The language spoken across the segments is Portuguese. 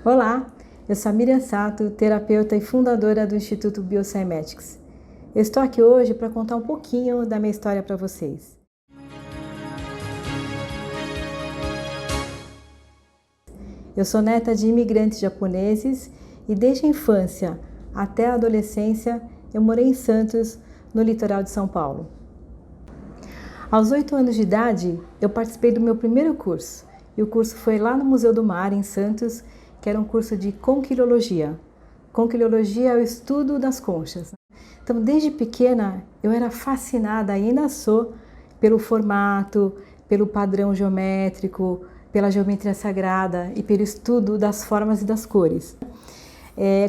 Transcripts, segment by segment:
Olá, eu sou a Miriam Sato, terapeuta e fundadora do Instituto Biocymetics. Eu estou aqui hoje para contar um pouquinho da minha história para vocês. Eu sou neta de imigrantes japoneses e desde a infância até a adolescência eu morei em Santos, no litoral de São Paulo. Aos 8 anos de idade, eu participei do meu primeiro curso, e o curso foi lá no Museu do Mar, em Santos, que era um curso de conquilologia. Conquilologia é o estudo das conchas. Então, desde pequena, eu era fascinada, ainda sou, pelo formato, pelo padrão geométrico, pela geometria sagrada e pelo estudo das formas e das cores.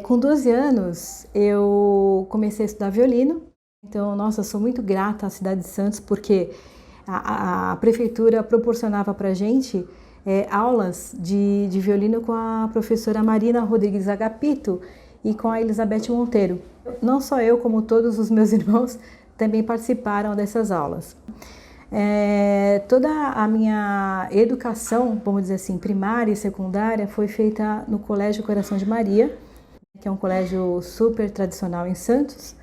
Com 12 anos, eu comecei a estudar violino. Então, nossa, eu sou muito grata à cidade de Santos porque a prefeitura proporcionava para a gente aulas de violino com a professora Marina Rodrigues Agapito e com a Elizabeth Monteiro. Não só eu, como todos os meus irmãos, também participaram dessas aulas. Toda a minha educação, vamos dizer assim, primária e secundária, foi feita no Colégio Coração de Maria, que é um colégio super tradicional em Santos,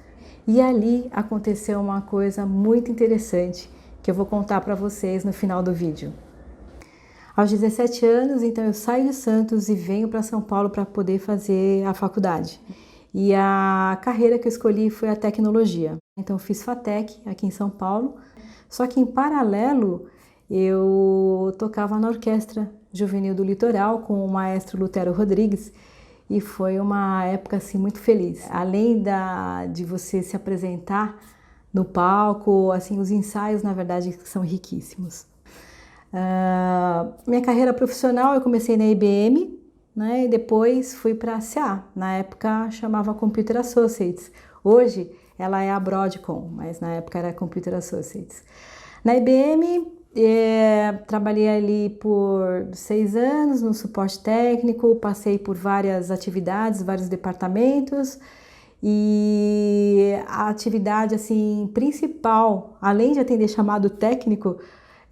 e ali aconteceu uma coisa muito interessante que eu vou contar para vocês no final do vídeo. Aos 17 anos, então, eu saio de Santos e venho para São Paulo para poder fazer a faculdade. E a carreira que eu escolhi foi a tecnologia. Então, eu fiz FATEC aqui em São Paulo, só que em paralelo eu tocava na Orquestra Juvenil do Litoral com o maestro Lutero Rodrigues e foi uma época assim, muito feliz. Além de você se apresentar no palco, assim, os ensaios, na verdade, são riquíssimos. Minha carreira profissional eu comecei na IBM, né, e depois fui para a CA, na época chamava Computer Associates, hoje ela é a Broadcom, mas na época era Computer Associates. Na IBM trabalhei ali por 6 anos no suporte técnico, passei por várias atividades, vários departamentos e a atividade assim, principal, além de atender chamado técnico,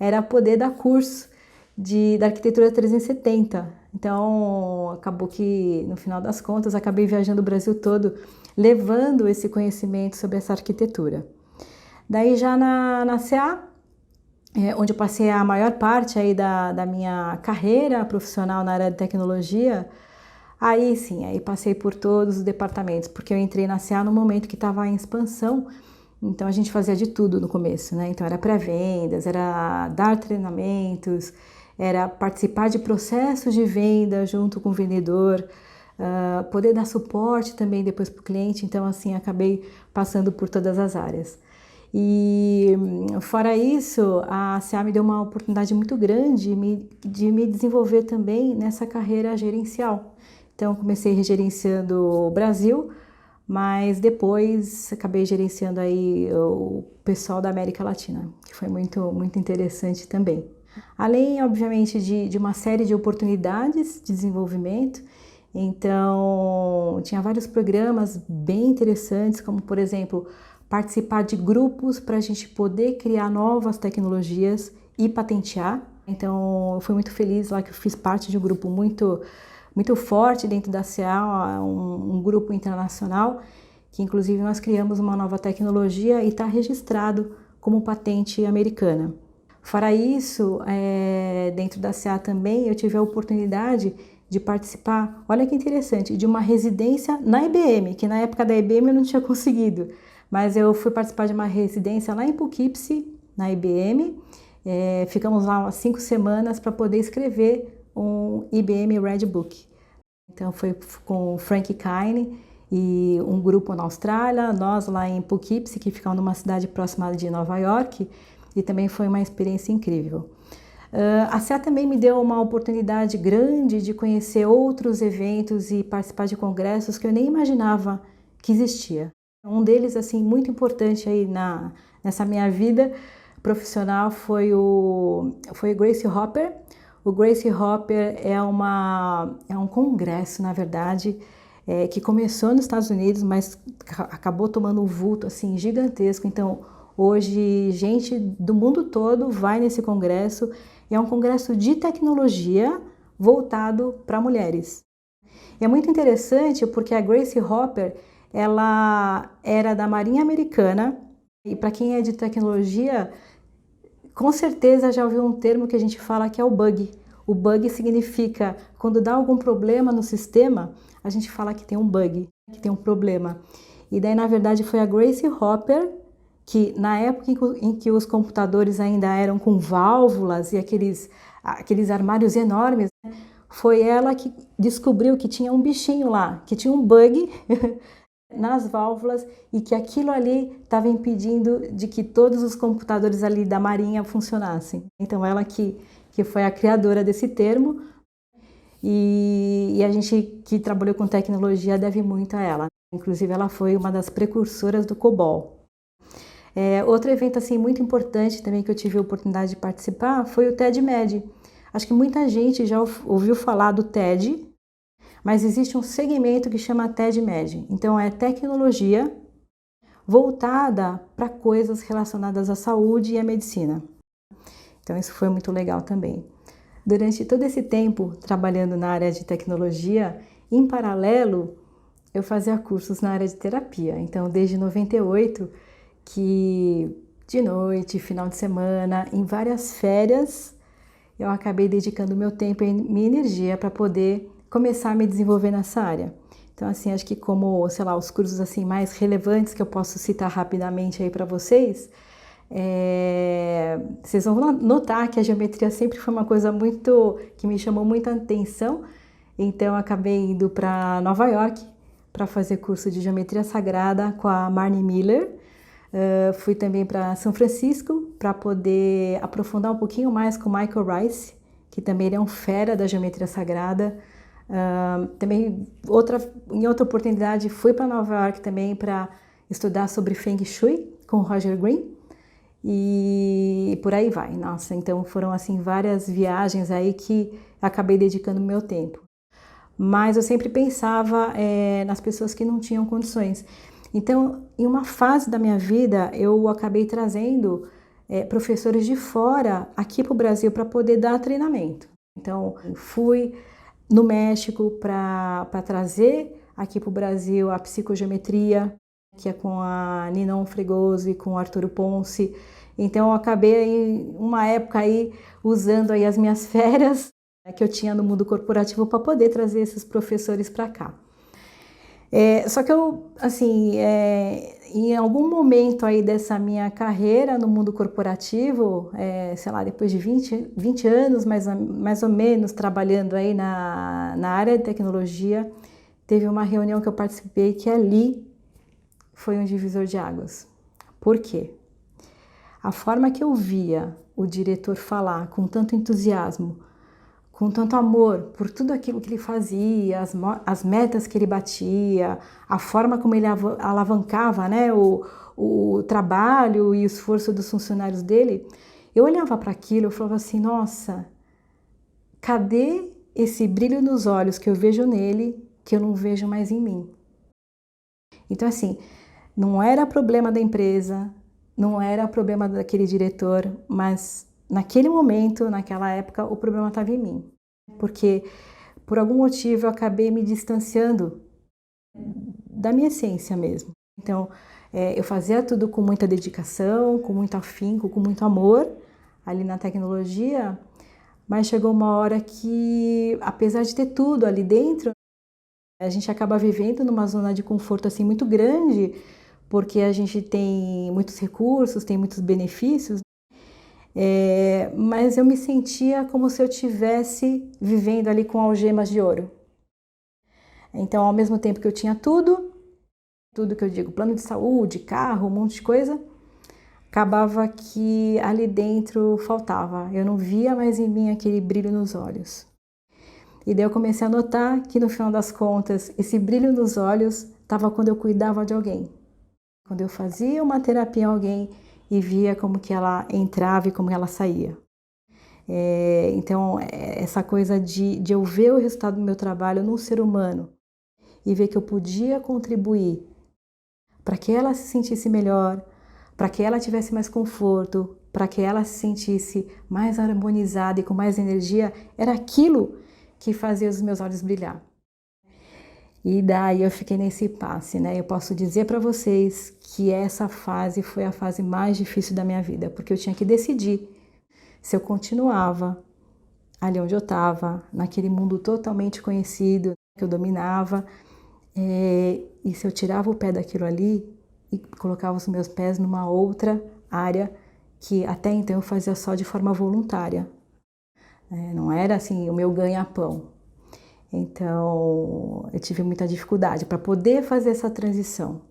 era poder dar curso da arquitetura 370. Então, acabou que, no final das contas, acabei viajando o Brasil todo, levando esse conhecimento sobre essa arquitetura. Daí, já na CA, onde eu passei a maior parte aí da minha carreira profissional na área de tecnologia, aí sim, aí passei por todos os departamentos, porque eu entrei na CA no momento que estava em expansão. Então, a gente fazia de tudo no começo, né? Então, era pré-vendas, era dar treinamentos, era participar de processos de venda junto com o vendedor, poder dar suporte também depois para o cliente. Então, assim, acabei passando por todas as áreas. E, fora isso, a CA me deu uma oportunidade muito grande de me desenvolver também nessa carreira gerencial. Então, comecei gerenciando o Brasil, mas depois acabei gerenciando aí o pessoal da América Latina, que foi muito, muito interessante também. Além, obviamente, de uma série de oportunidades de desenvolvimento, então tinha vários programas bem interessantes, como por exemplo, participar de grupos para a gente poder criar novas tecnologias e patentear. Então, eu fui muito feliz lá que eu fiz parte de um grupo muito forte dentro da CA, um grupo internacional, que inclusive nós criamos uma nova tecnologia e está registrado como patente americana. Fora isso, dentro da CA também eu tive a oportunidade de participar, olha que interessante, de uma residência na IBM, que na época da IBM eu não tinha conseguido, mas eu fui participar de uma residência lá em Poughkeepsie, na IBM, ficamos lá umas 5 semanas para poder escrever um IBM Red Book. Então foi com o Frank Kine e um grupo na Austrália, nós lá em Poughkeepsie, que fica numa cidade próxima de Nova York, e também foi uma experiência incrível. A CA também me deu uma oportunidade grande de conhecer outros eventos e participar de congressos que eu nem imaginava que existia. Um deles, assim, muito importante aí nessa minha vida profissional foi o Gracie Hopper. O Gracie Hopper é um congresso, na verdade, que começou nos Estados Unidos, mas acabou tomando um vulto assim, gigantesco. Então, hoje, gente do mundo todo vai nesse congresso. É um congresso de tecnologia voltado para mulheres. E é muito interessante porque a Grace Hopper, ela era da Marinha Americana, e para quem é de tecnologia, com certeza já ouviu um termo que a gente fala que é o bug. O bug significa quando dá algum problema no sistema, a gente fala que tem um bug, que tem um problema. E daí, na verdade, foi a Grace Hopper que, na época em que os computadores ainda eram com válvulas e aqueles armários enormes, foi ela que descobriu que tinha um bichinho lá, que tinha um bug nas válvulas e que aquilo ali estava impedindo de que todos os computadores ali da Marinha funcionassem. Então ela que foi a criadora desse termo e a gente que trabalhou com tecnologia deve muito a ela. Inclusive ela foi uma das precursoras do COBOL. Outro evento assim muito importante também que eu tive a oportunidade de participar foi o TED-Med. Acho que muita gente já ouviu falar do TED, mas existe um segmento que chama TED-Med. Então é tecnologia voltada para coisas relacionadas à saúde e à medicina. Então isso foi muito legal também. Durante todo esse tempo trabalhando na área de tecnologia, em paralelo eu fazia cursos na área de terapia. Então desde 98 que de noite, final de semana, em várias férias, eu acabei dedicando meu tempo e minha energia para poder começar a me desenvolver nessa área. Então, assim, acho que como, sei lá, os cursos assim mais relevantes que eu posso citar rapidamente aí para vocês, vocês vão notar que a geometria sempre foi uma coisa muito que me chamou muita atenção. Então, eu acabei indo para Nova York para fazer curso de geometria sagrada com a Marnie Miller. Fui também para São Francisco para poder aprofundar um pouquinho mais com Michael Rice, que também ele é um fera da geometria sagrada. Também em outra oportunidade fui para Nova York também para estudar sobre Feng Shui com Roger Green e por aí vai. Nossa, então foram assim várias viagens aí que acabei dedicando meu tempo. Mas eu sempre pensava nas pessoas que não tinham condições. Então, em uma fase da minha vida, eu acabei trazendo professores de fora aqui para o Brasil para poder dar treinamento. Então, fui no México para trazer aqui para o Brasil a psicogeometria, que é com a Ninon Fregoso e com o Arturo Ponce. Então, eu acabei em uma época aí usando aí as minhas férias que eu tinha no mundo corporativo para poder trazer esses professores para cá. Só que eu, assim, em algum momento aí dessa minha carreira no mundo corporativo, sei lá, depois de 20 anos mais ou menos trabalhando aí na área de tecnologia, teve uma reunião que eu participei que ali foi um divisor de águas. Por quê? A forma que eu via o diretor falar com tanto entusiasmo, com tanto amor por tudo aquilo que ele fazia, as metas que ele batia, a forma como ele alavancava, né, o trabalho e o esforço dos funcionários dele, eu olhava para aquilo e falava assim, nossa, cadê esse brilho nos olhos que eu vejo nele, que eu não vejo mais em mim? Então, assim, não era problema da empresa, não era problema daquele diretor, mas naquele momento, naquela época, o problema estava em mim. Porque, por algum motivo, eu acabei me distanciando da minha essência mesmo. Então, eu fazia tudo com muita dedicação, com muito afinco, com muito amor ali na tecnologia, mas chegou uma hora que, apesar de ter tudo ali dentro, a gente acaba vivendo numa zona de conforto assim muito grande, porque a gente tem muitos recursos, tem muitos benefícios, mas eu me sentia como se eu estivesse vivendo ali com algemas de ouro. Então, ao mesmo tempo que eu tinha tudo que eu digo, plano de saúde, carro, um monte de coisa, acabava que ali dentro faltava. Eu não via mais em mim aquele brilho nos olhos. E daí eu comecei a notar que no final das contas, esse brilho nos olhos estava quando eu cuidava de alguém. Quando eu fazia uma terapia em alguém e via como que ela entrava e como ela saía. Então, essa coisa de eu ver o resultado do meu trabalho num ser humano e ver que eu podia contribuir para que ela se sentisse melhor, para que ela tivesse mais conforto, para que ela se sentisse mais harmonizada e com mais energia, era aquilo que fazia os meus olhos brilhar. E daí eu fiquei nesse impasse, né? Eu posso dizer para vocês que essa fase foi a fase mais difícil da minha vida, porque eu tinha que decidir se eu continuava ali onde eu estava, naquele mundo totalmente conhecido que eu dominava, e se eu tirava o pé daquilo ali e colocava os meus pés numa outra área que até então eu fazia só de forma voluntária. Não era assim o meu ganha-pão. Então, eu tive muita dificuldade para poder fazer essa transição.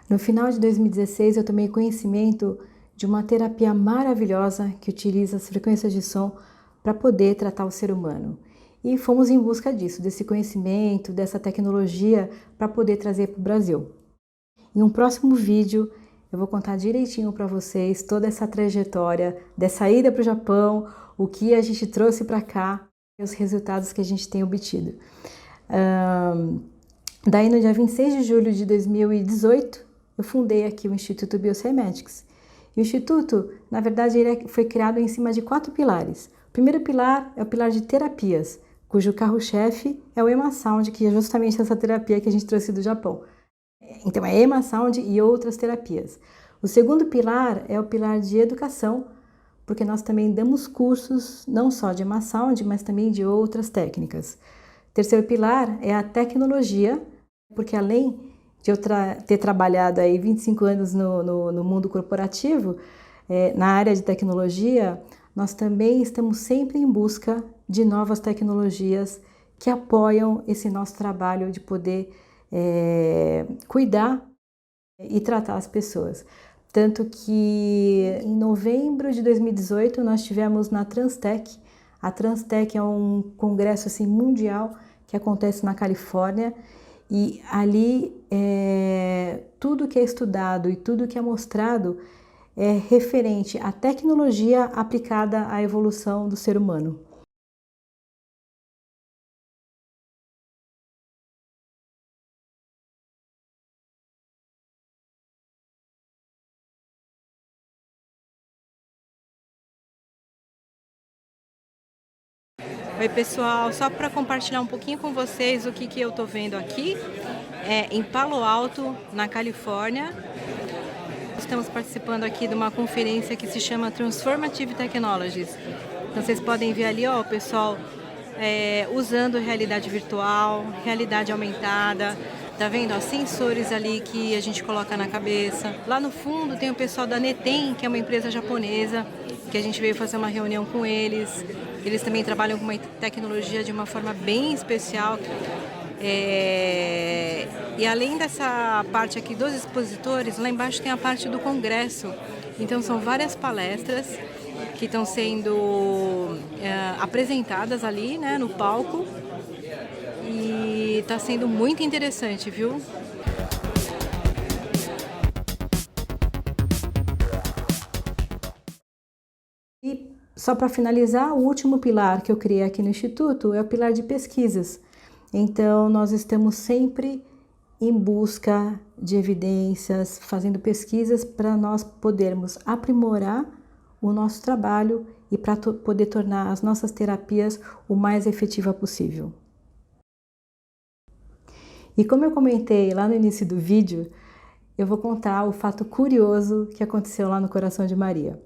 No final de 2016, eu tomei conhecimento de uma terapia maravilhosa que utiliza as frequências de som para poder tratar o ser humano. E fomos em busca disso, desse conhecimento, dessa tecnologia para poder trazer para o Brasil. Em um próximo vídeo, eu vou contar direitinho para vocês toda essa trajetória dessa ida para o Japão, o que a gente trouxe para cá e os resultados que a gente tem obtido. Daí, no dia 26 de julho de 2018, eu fundei aqui o Instituto Biocymetics. E o Instituto, na verdade, ele foi criado em cima de 4 pilares. O primeiro pilar é o pilar de terapias, cujo carro-chefe é o Ema Sound, que é justamente essa terapia que a gente trouxe do Japão. Então, é Ema Sound e outras terapias. O segundo pilar é o pilar de educação, porque nós também damos cursos, não só de Ema Sound, mas também de outras técnicas. O terceiro pilar é a tecnologia, porque além de eu ter trabalhado aí 25 anos no mundo corporativo, na área de tecnologia, nós também estamos sempre em busca de novas tecnologias que apoiam esse nosso trabalho de poder cuidar e tratar as pessoas. Tanto que em novembro de 2018 nós tivemos na Transtech. A Transtech é um congresso assim, mundial que acontece na Califórnia e ali tudo que é estudado e tudo que é mostrado é referente à tecnologia aplicada à evolução do ser humano. Oi pessoal, só para compartilhar um pouquinho com vocês o que eu estou vendo aqui, em Palo Alto, na Califórnia. Estamos participando aqui de uma conferência que se chama Transformative Technologies. Então vocês podem ver ali, ó, o pessoal usando realidade virtual, realidade aumentada. Tá vendo, ó, sensores ali que a gente coloca na cabeça. Lá no fundo tem o pessoal da Netem, que é uma empresa japonesa, que a gente veio fazer uma reunião com eles. Eles também trabalham com uma tecnologia de uma forma bem especial. E além dessa parte aqui dos expositores, lá embaixo tem a parte do congresso. Então são várias palestras que estão sendo apresentadas ali, né, no palco. E está sendo muito interessante, viu? E só para finalizar, o último pilar que eu criei aqui no Instituto é o pilar de pesquisas. Então, nós estamos sempre em busca de evidências, fazendo pesquisas para nós podermos aprimorar o nosso trabalho e para poder tornar as nossas terapias o mais efetiva possível. E como eu comentei lá no início do vídeo, eu vou contar o fato curioso que aconteceu lá no Coração de Maria.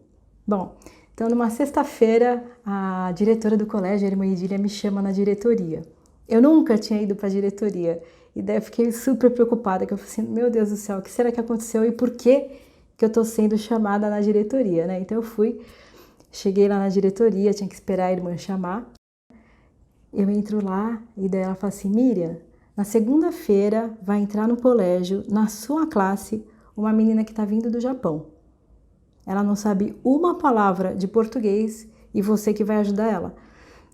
Bom, então numa sexta-feira, a diretora do colégio, a irmã Idília, me chama na diretoria. Eu nunca tinha ido para a diretoria e daí eu fiquei super preocupada, que eu falei assim, meu Deus do céu, o que será que aconteceu e por que eu estou sendo chamada na diretoria, né? Então eu fui, cheguei lá na diretoria, tinha que esperar a irmã chamar. Eu entro lá e daí ela fala assim, Miriam, na segunda-feira vai entrar no colégio, na sua classe, uma menina que está vindo do Japão. Ela não sabe uma palavra de português e você que vai ajudar ela.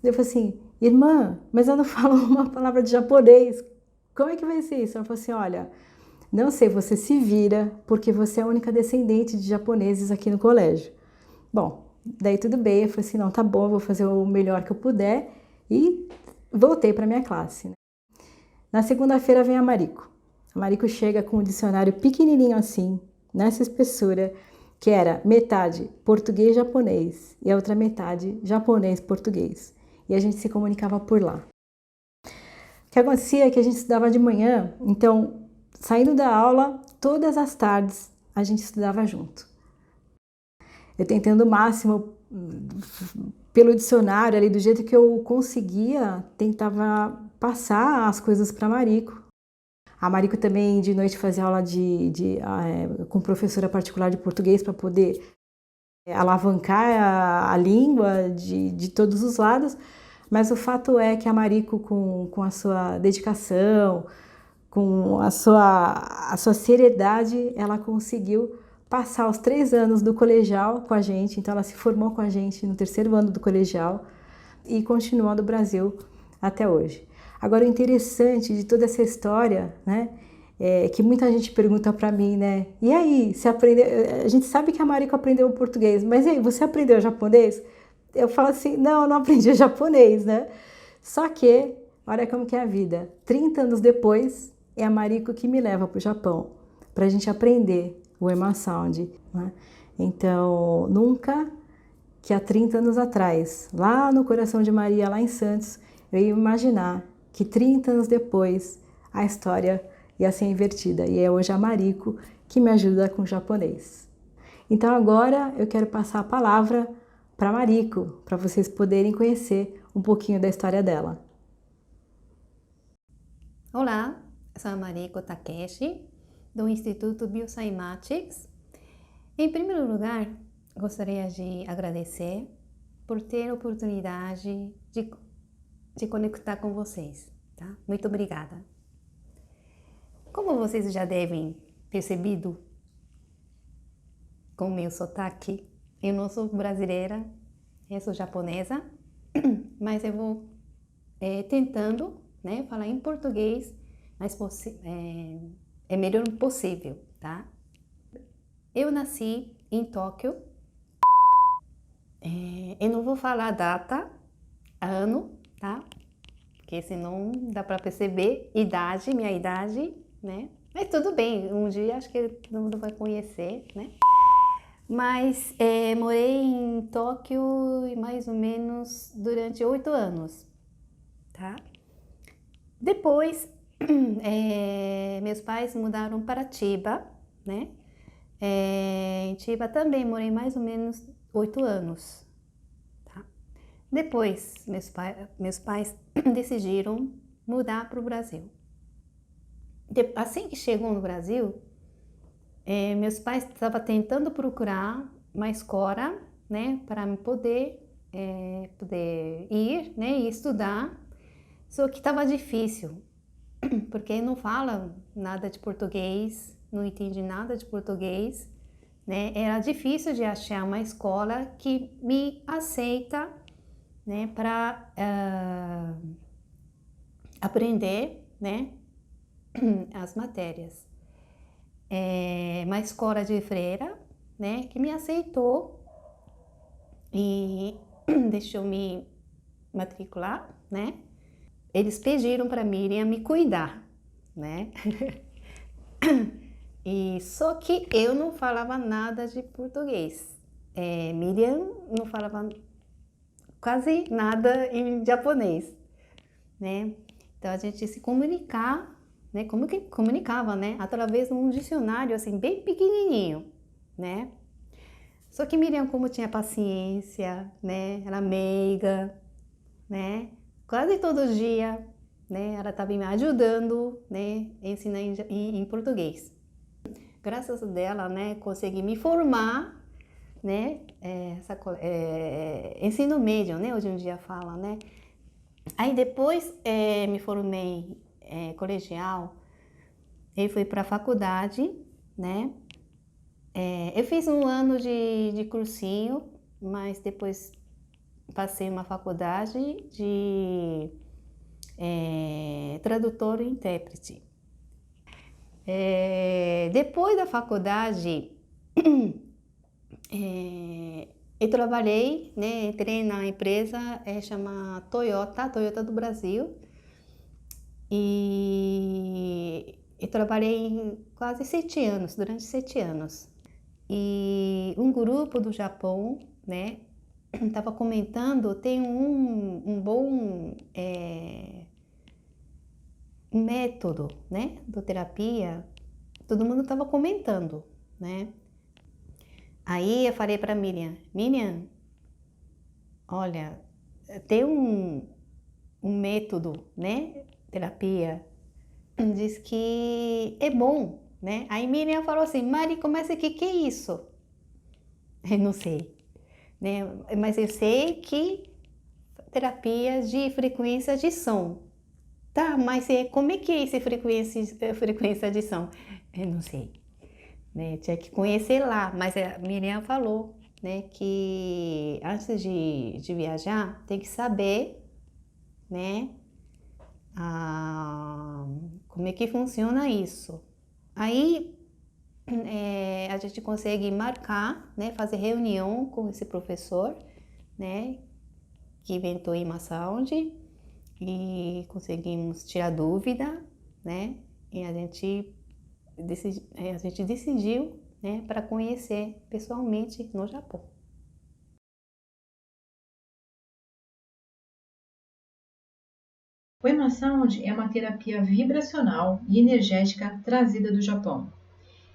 Eu falei assim, irmã, mas ela não fala uma palavra de japonês. Como é que vai ser isso? Ela falou assim, olha, não sei, você se vira porque você é a única descendente de japoneses aqui no colégio. Bom, daí tudo bem, eu falei assim, não, tá bom, eu vou fazer o melhor que eu puder e voltei para minha classe. Na segunda-feira vem a Mariko. A Mariko chega com um dicionário pequenininho assim, nessa espessura, que era metade português-japonês e a outra metade japonês-português. E a gente se comunicava por lá. O que acontecia é que a gente estudava de manhã, então, saindo da aula, todas as tardes a gente estudava junto. Eu tentando o máximo, pelo dicionário ali, do jeito que eu conseguia, tentava passar as coisas para Mariko. A Mariko também de noite fazia aula com professora particular de português para poder alavancar a língua de todos os lados, mas o fato é que a Mariko, com a sua dedicação, com a sua seriedade, ela conseguiu passar os 3 anos do colegial com a gente, então ela se formou com a gente no 3º ano do colegial e continua no Brasil até hoje. Agora, o interessante de toda essa história, né, é que muita gente pergunta para mim, né, e aí, você aprendeu? A gente sabe que a Mariko aprendeu português, mas e aí, você aprendeu japonês? Eu falo assim, não, eu não aprendi japonês, né? Só que, olha como que é a vida. 30 anos depois, é a Mariko que me leva para o Japão, para a gente aprender o Ema Sound, né? Então, nunca que há 30 anos atrás, lá no Coração de Maria, lá em Santos, eu ia imaginar que 30 anos depois a história ia ser invertida. E é hoje a Mariko que me ajuda com o japonês. Então agora eu quero passar a palavra para a Mariko, para vocês poderem conhecer um pouquinho da história dela. Olá, sou a Mariko Takeshi, do Instituto Biocymatics. Em primeiro lugar, gostaria de agradecer por ter a oportunidade de conectar com vocês, tá? Muito obrigada. Como vocês já devem percebido com o meu sotaque, eu não sou brasileira, eu sou japonesa, mas eu vou tentando, né, falar em português, mas é melhor possível, tá? Eu nasci em Tóquio. Eu não vou falar data, ano, tá? Porque senão dá para perceber minha idade, né? Mas tudo bem, um dia acho que todo mundo vai conhecer, né? Mas morei em Tóquio mais ou menos durante 8 anos, tá? Depois, meus pais mudaram para Chiba, né? Em Chiba também morei mais ou menos 8 anos, tá? Depois, meus pais decidiram mudar para o Brasil. Assim que chegou no Brasil, meus pais estavam tentando procurar uma escola, né, para poder ir, né, e estudar, só que estava difícil, porque não fala nada de português, não entende nada de português, né, era difícil de achar uma escola que me aceita, né, para aprender, né, as matérias. Uma escola de freira, né, que me aceitou e deixou me matricular, né? Eles pediram para Miriam me cuidar, né? E só que eu não falava nada de português. Miriam não falava quase nada em japonês, né? Então a gente se comunicar, né? Como que comunicava, né? Através de um dicionário assim bem pequenininho, né? Só que Miriam, como tinha paciência, né? Era meiga, né? Quase todo dia, né? Ela estava me ajudando, né? Ensinar em português. Graças a dela, né? Consegui me formar, né? Ensino médio, né? Hoje em dia fala, né? Aí depois me formei colegial e fui para a faculdade, né? Eu fiz um ano de cursinho, mas depois passei uma faculdade de tradutor e intérprete. Depois da faculdade, eu trabalhei, né, entrei na empresa chama Toyota do Brasil, e Eu trabalhei quase 7 anos, durante 7 anos. E um grupo do Japão, né, estava comentando, tem um bom método, né, de terapia. Todo mundo estava comentando, né. Aí eu falei para Miriam, olha, tem um método, né, terapia, diz que é bom, né. Aí Miriam falou assim, Mari, começa aqui, que é isso? Eu não sei, né, mas eu sei que terapias de frequência de som. Tá, mas como é que é esse frequência de som? Eu não sei, né, tinha que conhecer lá, mas a Miriam falou, né, que antes de viajar tem que saber, né, como é que funciona isso. Aí a gente consegue marcar, né, fazer reunião com esse professor, né, que inventou Ima Sound, e conseguimos tirar dúvida, né, e a gente decidiu, né, para conhecer pessoalmente no Japão. O Ema Sound é uma terapia vibracional e energética trazida do Japão.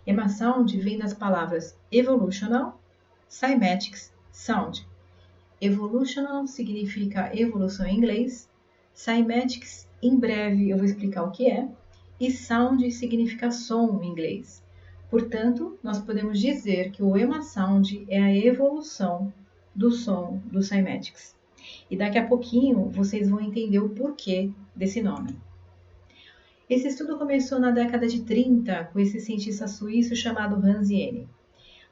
Ema Sound vem das palavras Evolutional, Cymatics, Sound. Evolutional significa evolução em inglês, Cymatics, em breve eu vou explicar o que é, e Sound significa som em inglês. Portanto, nós podemos dizer que o Ema Sound é a evolução do som do Cymatics. E daqui a pouquinho vocês vão entender o porquê desse nome. Esse estudo começou na década de 30 com esse cientista suíço chamado Hans Jene.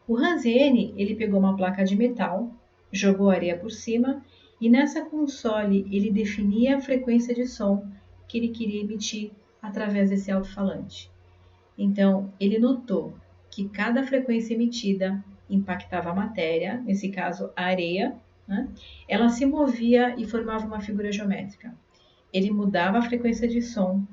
O Hans Jene, ele pegou uma placa de metal, jogou areia por cima e nessa console ele definia a frequência de som que ele queria emitir através desse alto-falante. Então, ele notou que cada frequência emitida impactava a matéria, nesse caso a areia, né? Ela se movia e formava uma figura geométrica. Ele mudava a frequência de som,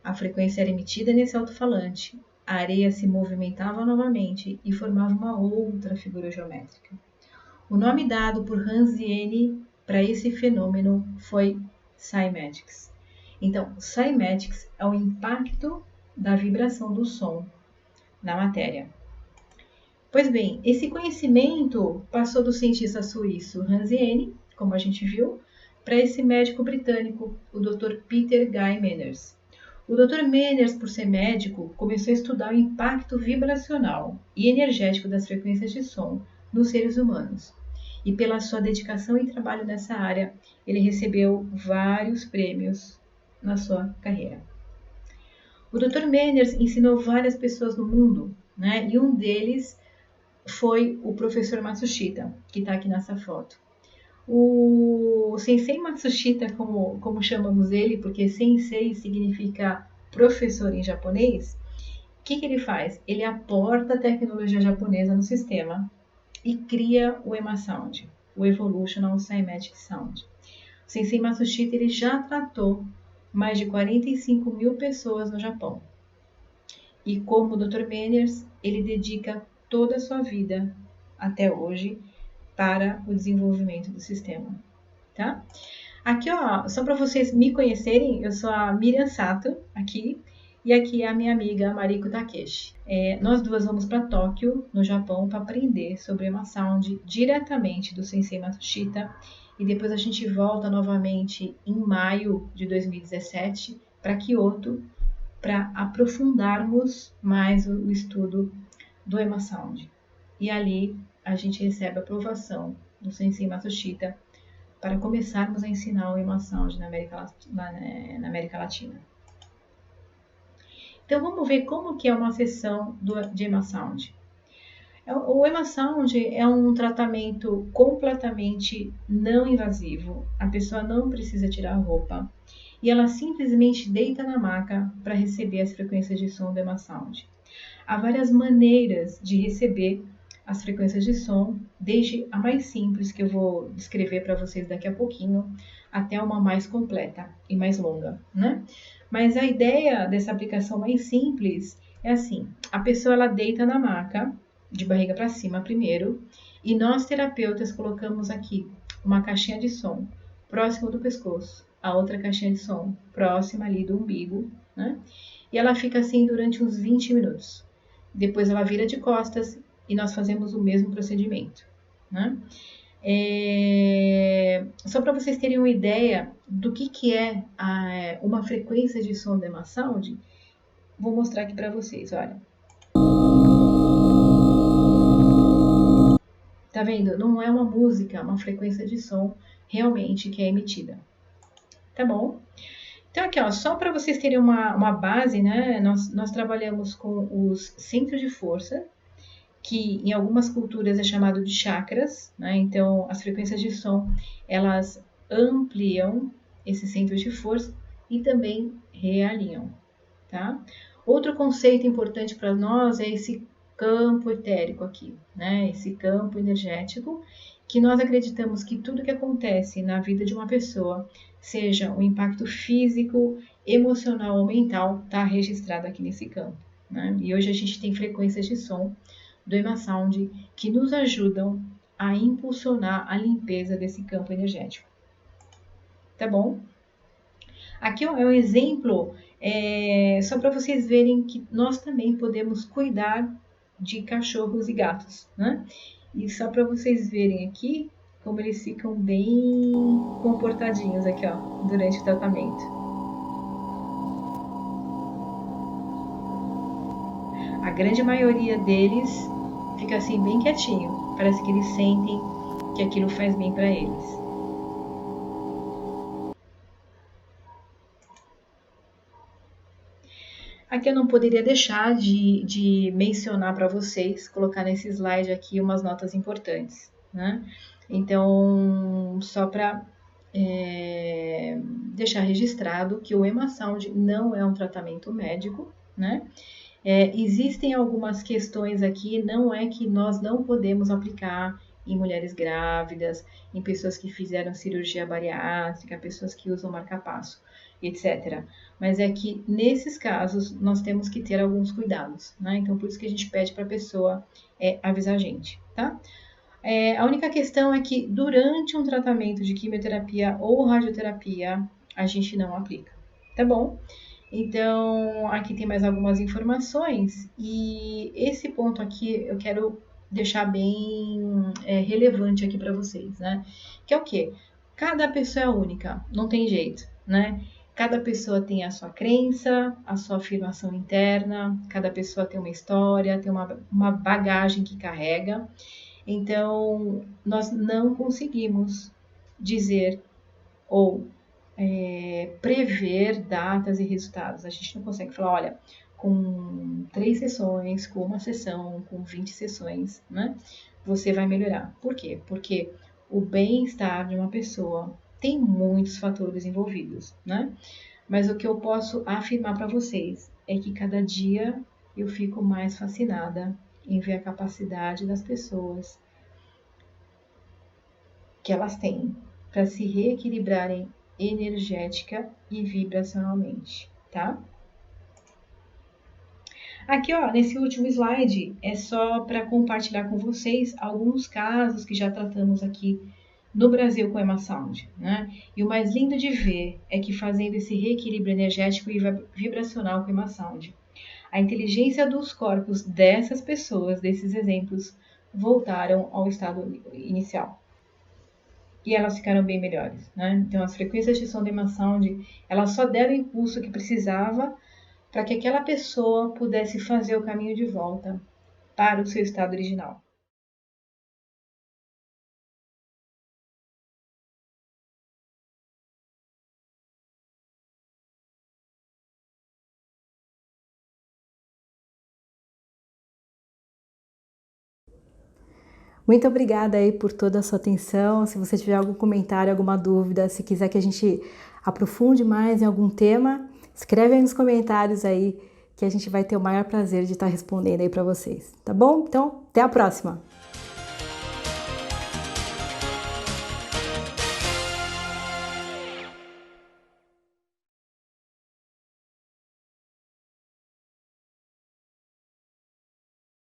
a frequência era emitida nesse alto-falante, a areia se movimentava novamente e formava uma outra figura geométrica. O nome dado por Hans Jene para esse fenômeno foi Cymatics. Então, Cymatics é o impacto da vibração do som na matéria. Pois bem, esse conhecimento passou do cientista suíço Hans Jene, como a gente viu, para esse médico britânico, o Dr. Peter Guy Manners. O Dr. Manners, por ser médico, começou a estudar o impacto vibracional e energético das frequências de som nos seres humanos. E pela sua dedicação e trabalho nessa área, ele recebeu vários prêmios na sua carreira. O Dr. Manners ensinou várias pessoas no mundo, né? E um deles foi o professor Matsushita, que está aqui nessa foto. O Sensei Matsushita, como chamamos ele, porque Sensei significa professor em japonês, o que ele faz? Ele aporta a tecnologia japonesa no sistema e cria o Ema Sound, o Evolutional Cymatic Sound. O Sensei Matsushita ele já tratou mais de 45 mil pessoas no Japão. E como o Dr. Manners, ele dedica toda a sua vida até hoje para o desenvolvimento do sistema, tá? Aqui, ó, só para vocês me conhecerem, eu sou a Miriam Sato, aqui, e aqui é a minha amiga Mariko Takeshi. Nós duas vamos para Tóquio, no Japão, para aprender sobre Ema Sound diretamente do Sensei Matsushita, e depois a gente volta novamente em maio de 2017 para Kyoto, para aprofundarmos mais o estudo do Ema Sound. E ali a gente recebe a aprovação do Sensei Matsushita para começarmos a ensinar o Ema Sound na América Latina. Então vamos ver como que é uma sessão de Ema Sound. O Ema Sound é um tratamento completamente não invasivo. A pessoa não precisa tirar a roupa e ela simplesmente deita na maca para receber as frequências de som do Ema Sound. Há várias maneiras de receber as frequências de som, desde a mais simples, que eu vou descrever para vocês daqui a pouquinho, até uma mais completa e mais longa, né? Mas a ideia dessa aplicação mais simples é assim: a pessoa ela deita na maca, de barriga para cima primeiro, e nós terapeutas colocamos aqui uma caixinha de som próximo do pescoço, a outra caixinha de som próxima ali do umbigo, né? E ela fica assim durante uns 20 minutos. Depois ela vira de costas e nós fazemos o mesmo procedimento, né? Só para vocês terem uma ideia do que é uma frequência de som do Emasound, vou mostrar aqui para vocês, olha. Tá vendo? Não é uma música, é uma frequência de som realmente que é emitida. Tá bom? Então aqui, ó, só para vocês terem uma base, né? Nós trabalhamos com os centros de força, que em algumas culturas é chamado de chakras, né? Então as frequências de som, elas ampliam esses centros de força e também realinham, tá? Outro conceito importante para nós é esse campo etérico aqui, né? Esse campo energético, que nós acreditamos que tudo que acontece na vida de uma pessoa, seja um impacto físico, emocional ou mental, está registrado aqui nesse campo, né? E hoje a gente tem frequências de som do Emasound que nos ajudam a impulsionar a limpeza desse campo energético. Tá bom? Aqui é um exemplo, só para vocês verem que nós também podemos cuidar de cachorros e gatos, né? E só para vocês verem aqui como eles ficam bem comportadinhos aqui, ó, durante o tratamento. A grande maioria deles fica assim bem quietinho. Parece que eles sentem que aquilo faz bem para eles. Aqui eu não poderia deixar de mencionar para vocês, colocar nesse slide aqui umas notas importantes, né? Então, só para deixar registrado que o Emasound não é um tratamento médico, né? Existem algumas questões aqui, não é que nós não podemos aplicar em mulheres grávidas, em pessoas que fizeram cirurgia bariátrica, pessoas que usam marca-passo, etc. Mas é que nesses casos nós temos que ter alguns cuidados, né? Então por isso que a gente pede para a pessoa avisar a gente, tá? A única questão é que durante um tratamento de quimioterapia ou radioterapia a gente não aplica, tá bom? Então, aqui tem mais algumas informações e esse ponto aqui eu quero deixar bem relevante aqui para vocês, né? Que é o quê? Cada pessoa é única, não tem jeito, né? Cada pessoa tem a sua crença, a sua afirmação interna, cada pessoa tem uma história, tem uma bagagem que carrega. Então, nós não conseguimos dizer ou prever datas e resultados. A gente não consegue falar, olha, com 3 sessões, com 1 sessão, com 20 sessões, né? Você vai melhorar. Por quê? Porque o bem-estar de uma pessoa tem muitos fatores envolvidos, né? Mas o que eu posso afirmar para vocês é que cada dia eu fico mais fascinada em ver a capacidade das pessoas que elas têm para se reequilibrarem energética e vibracionalmente, tá? Aqui, ó, nesse último slide, é só para compartilhar com vocês alguns casos que já tratamos aqui no Brasil com o Emasound, né? E o mais lindo de ver é que fazendo esse reequilíbrio energético e vibracional com o Emasound, a inteligência dos corpos dessas pessoas, desses exemplos, voltaram ao estado inicial. E elas ficaram bem melhores, né? Então, as frequências de som do Emasound, elas só deram o impulso que precisava para que aquela pessoa pudesse fazer o caminho de volta para o seu estado original. Muito obrigada aí por toda a sua atenção. Se você tiver algum comentário, alguma dúvida, se quiser que a gente aprofunde mais em algum tema, escreve aí nos comentários aí que a gente vai ter o maior prazer de estar respondendo aí para vocês, tá bom? Então, até a próxima!